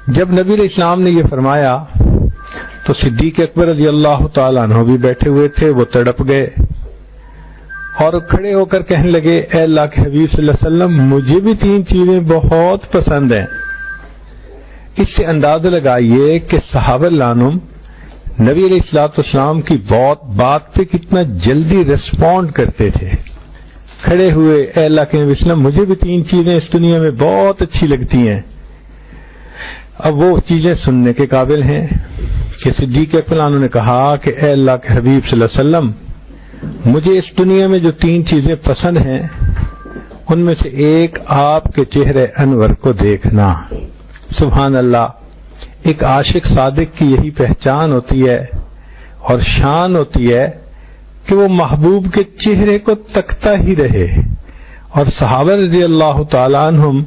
جب نبی علیہ السلام نے یہ فرمایا تو صدیق اکبر رضی اللہ تعالیٰ عنہ بھی بیٹھے ہوئے تھے، وہ تڑپ گئے اور کھڑے ہو کر کہنے لگے اے اللہ کے حبیب صلی اللہ علیہ وسلم مجھے بھی 3 چیزیں بہت پسند ہیں۔ اس سے اندازہ لگائیے کہ صحابہ عنہم نبی علیہ السلام کی بات پہ کتنا جلدی ریسپونڈ کرتے تھے۔ کھڑے ہوئے اے اللہ کے نبی وسلم مجھے بھی 3 چیزیں اس دنیا میں بہت اچھی لگتی ہیں۔ اب وہ چیزیں سننے کے قابل ہیں کہ صدیق اکبر عنہ نے کہا کہ اے اللہ کے حبیب صلی اللہ علیہ وسلم مجھے اس دنیا میں جو 3 چیزیں پسند ہیں ان میں سے ایک آپ کے چہرے انور کو دیکھنا۔ سبحان اللہ، ایک عاشق صادق کی یہی پہچان ہوتی ہے اور شان ہوتی ہے کہ وہ محبوب کے چہرے کو تکتا ہی رہے۔ اور صحابہ رضی اللہ تعالیٰ عنہم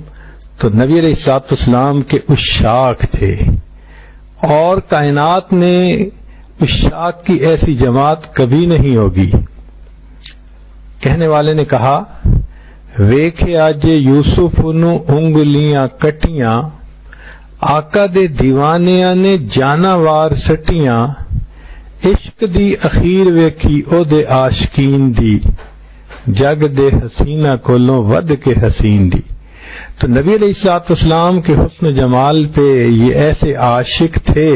تو نبی علیہ السلام کے عشاق تھے، اور کائنات میں عشاق کی ایسی جماعت کبھی نہیں ہوگی۔ کہنے والے نے کہا ویکھے آج یوسف نو انگلیاں کٹیاں، آقا دے دیوانیاں نے جانا وار سٹیاں، عشق دی اخیر ویکھی او دے عاشقین دی، جگ دے حسینہ کولوں ود کے حسین دی۔ تو نبی علیہ السلام کے حسن و جمال پہ یہ ایسے عاشق تھے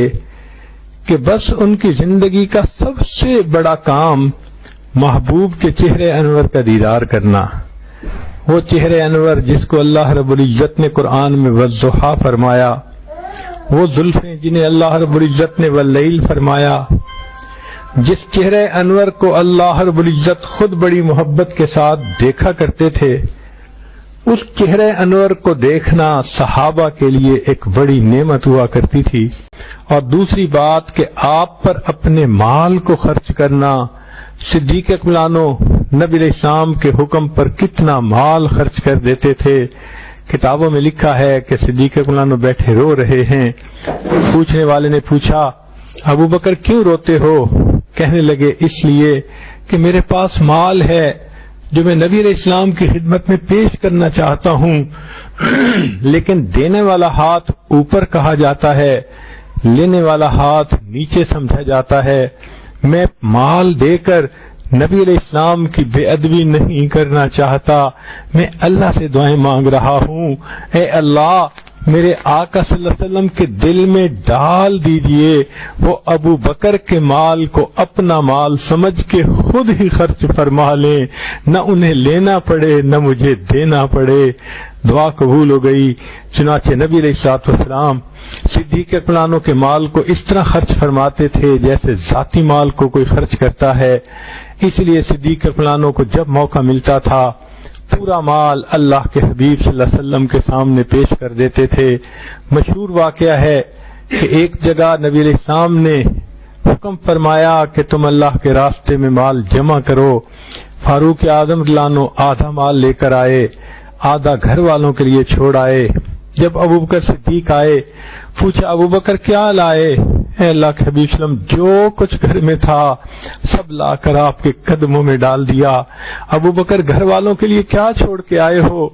کہ بس ان کی زندگی کا سب سے بڑا کام محبوب کے چہرے انور کا دیدار کرنا۔ وہ چہرے انور جس کو اللہ رب العزت نے قرآن میں والضحیٰ فرمایا، وہ زلفیں جنہیں اللہ رب العزت نے واللیل فرمایا، جس چہرے انور کو اللہ رب العزت خود بڑی محبت کے ساتھ دیکھا کرتے تھے، اس چہرے انور کو دیکھنا صحابہ کے لیے ایک بڑی نعمت ہوا کرتی تھی۔ اور دوسری بات کہ آپ پر اپنے مال کو خرچ کرنا، صدیق اکبر عنہ نبی علیہ السلام کے حکم پر کتنا مال خرچ کر دیتے تھے۔ کتابوں میں لکھا ہے کہ صدیق اکبر عنہ بیٹھے رو رہے ہیں، پوچھنے والے نے پوچھا ابو بکر کیوں روتے ہو؟ کہنے لگے اس لیے کہ میرے پاس مال ہے جو میں نبی علیہ السلام کی خدمت میں پیش کرنا چاہتا ہوں، لیکن دینے والا ہاتھ اوپر کہا جاتا ہے، لینے والا ہاتھ نیچے سمجھا جاتا ہے۔ میں مال دے کر نبی علیہ السلام کی بے ادبی نہیں کرنا چاہتا، میں اللہ سے دعائیں مانگ رہا ہوں اے اللہ میرے آقا صلی اللہ علیہ وسلم کے دل میں ڈال دیجئے وہ ابو بکر کے مال کو اپنا مال سمجھ کے خود ہی خرچ فرما لیں، نہ انہیں لینا پڑے نہ مجھے دینا پڑے۔ دعا قبول ہو گئی۔ چنانچہ نبی علیہ السلام صدیق اکبر عنہ کے مال کو اس طرح خرچ فرماتے تھے جیسے ذاتی مال کو کوئی خرچ کرتا ہے۔ اس لیے صدیق اکبر عنہ کو جب موقع ملتا تھا پورا مال اللہ کے حبیب صلی اللہ علیہ وسلم کے سامنے پیش کر دیتے تھے۔ مشہور واقعہ ہے کہ ایک جگہ نبی علیہ السلام نے حکم فرمایا کہ تم اللہ کے راستے میں مال جمع کرو۔ فاروق اعظم رضی اللہ عنہ آدھا مال لے کر آئے، آدھا گھر والوں کے لیے چھوڑ آئے۔ جب ابو بکر صدیق آئے پوچھا ابو بکر کیا لائے؟ اے اللہ کے حبیب صلی اللہ علیہ وسلم جو کچھ گھر میں تھا سب لا کر آپ کے قدموں میں ڈال دیا۔ ابو بکر گھر والوں کے لیے کیا چھوڑ کے آئے ہو؟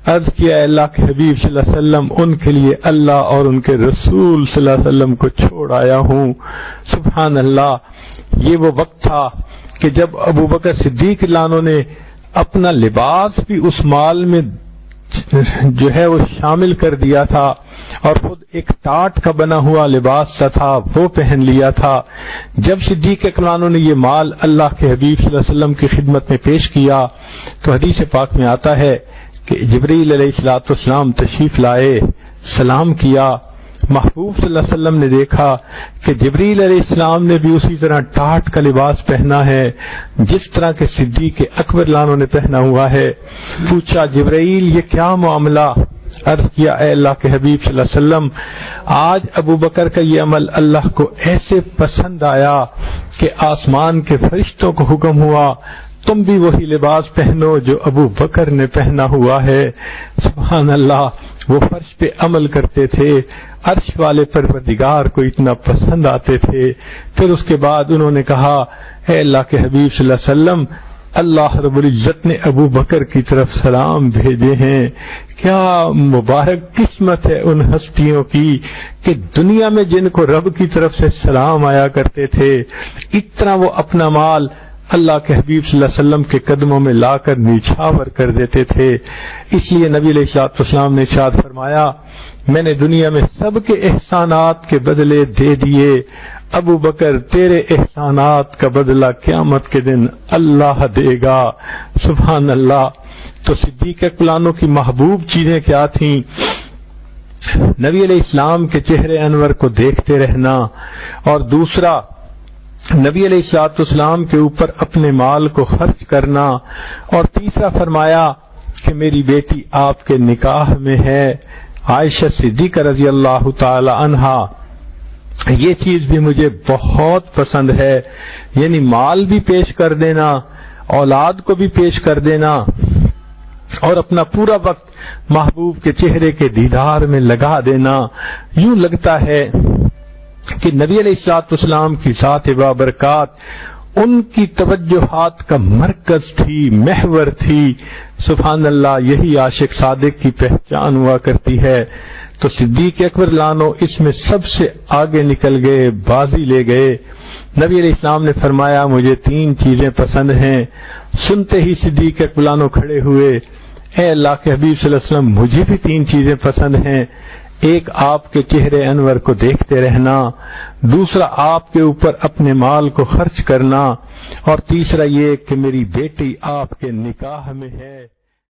عرض کیا اے اللہ کے حبیب صلی اللہ علیہ وسلم ان کے لیے اللہ اور ان کے رسول صلی اللہ علیہ وسلم کو چھوڑ آیا ہوں۔ سبحان اللہ، یہ وہ وقت تھا کہ جب ابو بکر صدیق رضی اللہ عنہ نے اپنا لباس بھی اس مال میں جو ہے وہ شامل کر دیا تھا اور خود ایک ٹاٹ کا بنا ہوا لباس سا تھا وہ پہن لیا تھا۔ جب صدیق اکبر عنہ نے یہ مال اللہ کے حبیب صلی اللہ علیہ وسلم کی خدمت میں پیش کیا تو حدیث پاک میں آتا ہے کہ جبریل علیہ السلام تشریف لائے، سلام کیا۔ محبوب صلی اللہ علیہ وسلم نے دیکھا کہ جبریل علیہ السلام نے بھی اسی طرح ٹاٹ کا لباس پہنا ہے جس طرح کے صدیق اکبر عنہ نے پہنا ہوا ہے۔ پوچھا جبریل یہ کیا معاملہ؟ عرض کیا اے اللہ کے حبیب صلی اللہ علیہ وسلم آج ابو بکر کا یہ عمل اللہ کو ایسے پسند آیا کہ آسمان کے فرشتوں کو حکم ہوا تم بھی وہی لباس پہنو جو ابو بکر نے پہنا ہوا ہے۔ سبحان اللہ، وہ فرش پہ عمل کرتے تھے، عرش والے پروردگار کو اتنا پسند آتے تھے۔ پھر اس کے بعد انہوں نے کہا اے اللہ کے حبیب صلی اللہ علیہ وسلم اللہ رب العزت نے ابو بکر کی طرف سلام بھیجے ہیں۔ کیا مبارک قسمت ہے ان ہستیوں کی کہ دنیا میں جن کو رب کی طرف سے سلام آیا کرتے تھے، اتنا وہ اپنا مال اللہ کے حبیب صلی اللہ علیہ وسلم کے قدموں میں لا کر نیچھاور کر دیتے تھے۔ اس لیے نبی علیہ الصلوۃ والسلام نے ارشاد فرمایا، میں نے دنیا میں سب کے احسانات کے بدلے دے دیے، ابو بکر تیرے احسانات کا بدلہ قیامت کے دن اللہ دے گا۔ سبحان اللہ۔ تو صدیق اکبر کی محبوب چیزیں کیا تھیں؟ نبی علیہ السلام کے چہرے انور کو دیکھتے رہنا، اور دوسرا نبی علیہ الصلوۃ والسلام کے اوپر اپنے مال کو خرچ کرنا، اور تیسرا فرمایا کہ میری بیٹی آپ کے نکاح میں ہے، عائشہ صدیقہ رضی اللہ تعالی عنہا۔ یہ چیز بھی مجھے بہت پسند ہے، یعنی مال بھی پیش کر دینا، اولاد کو بھی پیش کر دینا، اور اپنا پورا وقت محبوب کے چہرے کے دیدار میں لگا دینا۔ یوں لگتا ہے کہ نبی علیہ الصلوۃ والسلام کی ذات بابرکات ان کی توجہات کا مرکز تھی، محور تھی۔ سبحان اللہ، یہی عاشق صادق کی پہچان ہوا کرتی ہے۔ تو صدیق اکبر لانو اس میں سب سے آگے نکل گئے، بازی لے گئے۔ نبی علیہ السلام نے فرمایا مجھے 3 چیزیں پسند ہیں۔ سنتے ہی صدیق اکبر لانو کھڑے ہوئے، اے اللہ کے حبیب صلی اللہ علیہ وسلم مجھے بھی 3 چیزیں پسند ہیں۔ ایک آپ کے چہرے انور کو دیکھتے رہنا، دوسرا آپ کے اوپر اپنے مال کو خرچ کرنا، اور تیسرا یہ کہ میری بیٹی آپ کے نکاح میں ہے۔